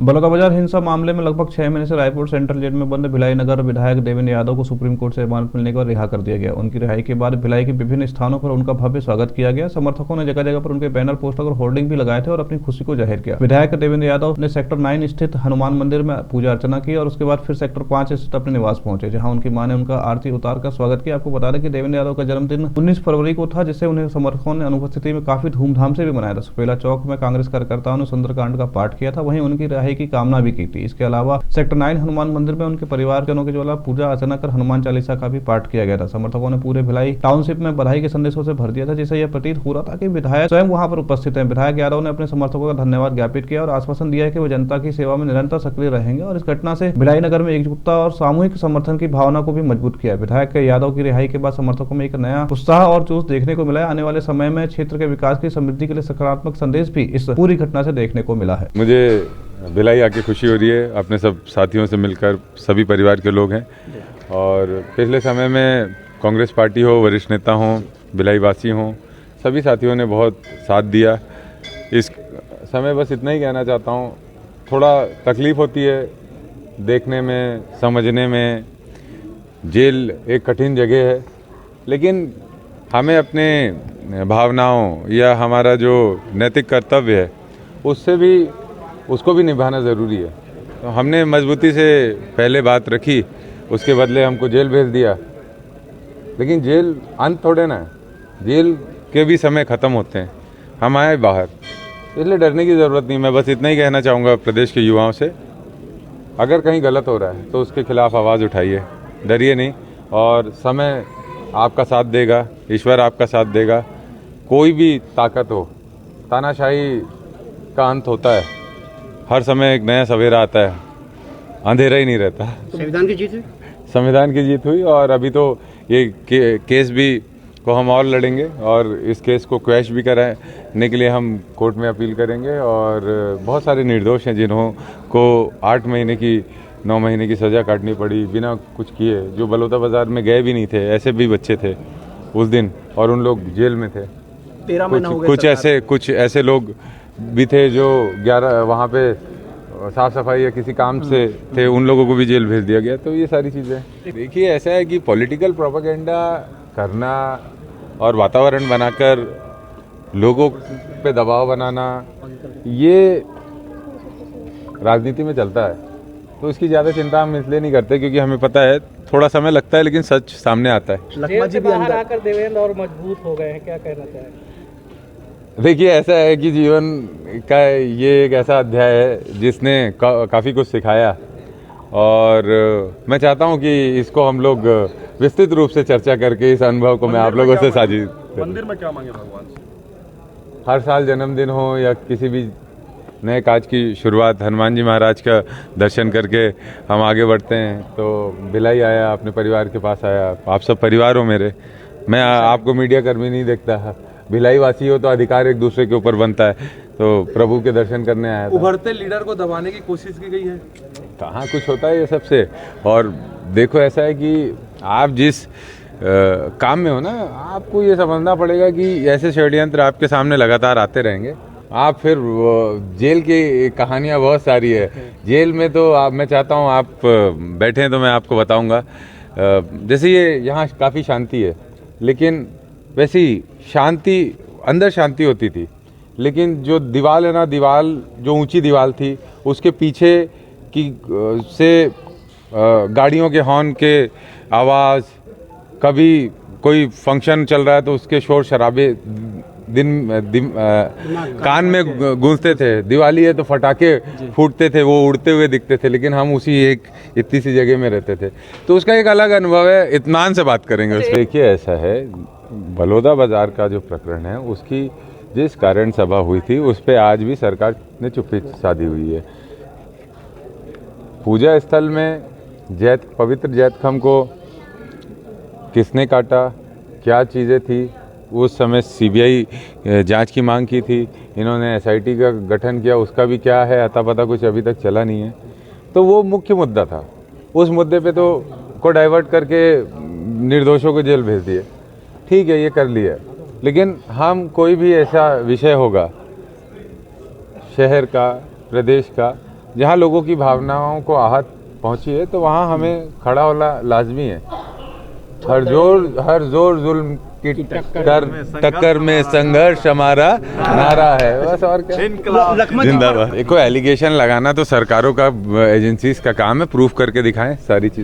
बलौदाबाजार हिंसा मामले में लगभग 6 महीने से रायपुर सेंट्रल जेल में बंद भिलाई नगर विधायक देवेंद्र यादव को सुप्रीम कोर्ट से जमानत मिलने के बाद रिहा कर दिया गया। उनकी रिहाई के बाद भिलाई के विभिन्न स्थानों पर उनका भव्य स्वागत किया गया। समर्थकों ने जगह जगह पर उनके बैनर, पोस्टर और होर्डिंग भी लगाए थे और अपनी खुशी को जाहिर किया। विधायक देवेंद्र यादव ने सेक्टर 9 स्थित हनुमान मंदिर में पूजा अर्चना की और उसके बाद फिर सेक्टर 5 स्थित अपने निवास पहुंचे, जहाँ उनकी मां ने उनका आरती उतार कर स्वागत किया। आपको बता दें कि देवेंद्र यादव का जन्मदिन 19 फरवरी को था, जिसे उन्हें समर्थकों ने अनुपस्थिति में काफी धूमधाम से भी मनाया था। सुपेला चौक में कांग्रेस कार्यकर्ताओं ने सुंदरकांड का पाठ किया था, वहीं उनकी रिहाई की कामना भी की थी। इसके अलावा सेक्टर 9 हनुमान मंदिर में उनके परिवारजनों के द्वारा पूजा अर्चना कर हनुमान चालीसा का भी पाठ किया गया था। समर्थकों ने पूरे भिलाई टाउनशिप में बधाई के संदेशों से भर दिया था, जिससे यह प्रतीत हो रहा था कि विधायक स्वयं वहां पर उपस्थित हैं। विधायक यादव ने अपने समर्थकों का धन्यवाद ज्ञापित किया और आश्वासन दिया है कि वो जनता की सेवा में निरंतर सक्रिय रहेंगे और इस घटना से भिलाई नगर में एकजुटता और सामूहिक समर्थन की भावना को भी मजबूत किया। विधायक यादव की रिहाई के बाद समर्थकों में एक नया उत्साह और जोश देखने को मिला है। आने वाले समय में क्षेत्र के विकास की समृद्धि के लिए सकारात्मक संदेश भी इस पूरी घटना से देखने को मिला है। मुझे भिलाई आके खुशी हो रही है, अपने सब साथियों से मिलकर, सभी परिवार के लोग हैं। और पिछले समय में कांग्रेस पार्टी हो, वरिष्ठ नेता हों, भिलाई वासी हों, सभी साथियों ने बहुत साथ दिया। इस समय बस इतना ही कहना चाहता हूँ, थोड़ा तकलीफ होती है देखने में, समझने में। जेल एक कठिन जगह है, लेकिन हमें अपने भावनाओं या हमारा जो नैतिक कर्तव्य है उसको भी निभाना ज़रूरी है। तो हमने मजबूती से पहले बात रखी, उसके बदले हमको जेल भेज दिया। लेकिन जेल अंत थोड़े ना है, जेल के भी समय ख़त्म होते हैं, हम आए बाहर, इसलिए डरने की ज़रूरत नहीं। मैं बस इतना ही कहना चाहूँगा प्रदेश के युवाओं से, अगर कहीं गलत हो रहा है तो उसके खिलाफ आवाज़ उठाइए, डरिए नहीं। और समय आपका साथ देगा, ईश्वर आपका साथ देगा। कोई भी ताकत हो, तानाशाही का अंत होता है, हर समय एक नया सवेरा आता है, अंधेरा ही नहीं रहता। संविधान की जीत हुई, संविधान की जीत हुई और अभी तो ये केस भी को हम और लड़ेंगे और इस केस को क्वैश भी कराने के लिए हम कोर्ट में अपील करेंगे। और बहुत सारे निर्दोष हैं जिन्हों को 8 महीने की 9 महीने की सज़ा काटनी पड़ी बिना कुछ किए, जो बलौदाबाजार में गए भी नहीं थे। ऐसे भी बच्चे थे उस दिन और उन लोग जेल में थे। 13 महीना हो गया। कुछ ऐसे लोग भी थे जो 11 वहाँ पे साफ सफाई या किसी काम से थे, उन लोगों को भी जेल भेज दिया गया। तो ये सारी चीज़ें देखिए, ऐसा है कि पॉलिटिकल प्रोपेगेंडा करना और वातावरण बनाकर लोगों पे दबाव बनाना, ये राजनीति में चलता है। तो इसकी ज़्यादा चिंता हम इसलिए नहीं करते क्योंकि हमें पता है थोड़ा समय लगता है, लेकिन सच सामने आता है। जेल से बाहर आकर देवेंद्र और मजबूत हो गए हैं, क्या कहना चाहेंगे? देखिए, ऐसा है कि जीवन का ये एक ऐसा अध्याय है जिसने काफ़ी कुछ सिखाया और मैं चाहता हूँ कि इसको हम लोग विस्तृत रूप से चर्चा करके इस अनुभव को मैं आप लोगों से साझी। मंदिर में क्या मांगे भगवान से? हर साल जन्मदिन हो या किसी भी नए काज की शुरुआत, हनुमान जी महाराज का दर्शन करके हम आगे बढ़ते हैं। तो भिलाई आया, अपने परिवार के पास आया। आप सब परिवार हो मेरे, मैं आपको मीडिया कर्मी नहीं देखता। भिलाई वासी हो तो अधिकार एक दूसरे के ऊपर बनता है। तो प्रभु के दर्शन करने आया था। उभरते लीडर को दबाने की कोशिश की गई है, कहाँ कुछ होता है ये सबसे। और देखो, ऐसा है कि आप जिस काम में हो ना, आपको ये समझना पड़ेगा कि ऐसे षड्यंत्र आपके सामने लगातार आते रहेंगे। आप फिर जेल की कहानियाँ बहुत सारी है। जेल में तो मैं चाहता हूँ आप बैठे हैं तो मैं आपको बताऊँगा। जैसे ये यहाँ काफ़ी शांति है, लेकिन वैसी शांति, अंदर शांति होती थी, लेकिन जो दीवार है ना, दीवार जो ऊंची दीवार थी, उसके पीछे की से गाड़ियों के हॉर्न के आवाज़, कभी कोई फंक्शन चल रहा है तो उसके शोर शराबे कान में गूंजते थे। दिवाली है तो फटाके फूटते थे, वो उड़ते हुए दिखते थे, लेकिन हम उसी एक इतनी सी जगह में रहते थे। तो उसका एक अलग अनुभव है। इत्मीनान से बात करेंगे उस पर। देखिए, ऐसा है, बलौदाबाजार का जो प्रकरण है, उसकी जिस कारण सभा हुई थी उस पर आज भी सरकार ने चुप्पी साधी हुई है। पूजा स्थल में पवित्र जैतखम को किसने काटा, क्या चीज़ें थी, उस समय सीबीआई जांच की मांग की थी। इन्होंने एसआईटी का गठन किया, उसका भी क्या है अता पता कुछ अभी तक चला नहीं है। तो वो मुख्य मुद्दा था, उस मुद्दे पे तो को डाइवर्ट करके निर्दोषों को जेल भेज दिए। ठीक है, ये कर लिया, लेकिन हम कोई भी ऐसा विषय होगा शहर का, प्रदेश का, जहाँ लोगों की भावनाओं को आहत पहुंची है तो वहाँ हमें खड़ा होना लाजमी है। हर जोर जुल्म की टक्कर में संघर्ष हमारा नारा है, बस और क्या। जिंदाबाद। देखो एलिगेशन लगाना तो सरकारों का, एजेंसीज का काम है, प्रूफ करके दिखाएं सारी चीज़ों।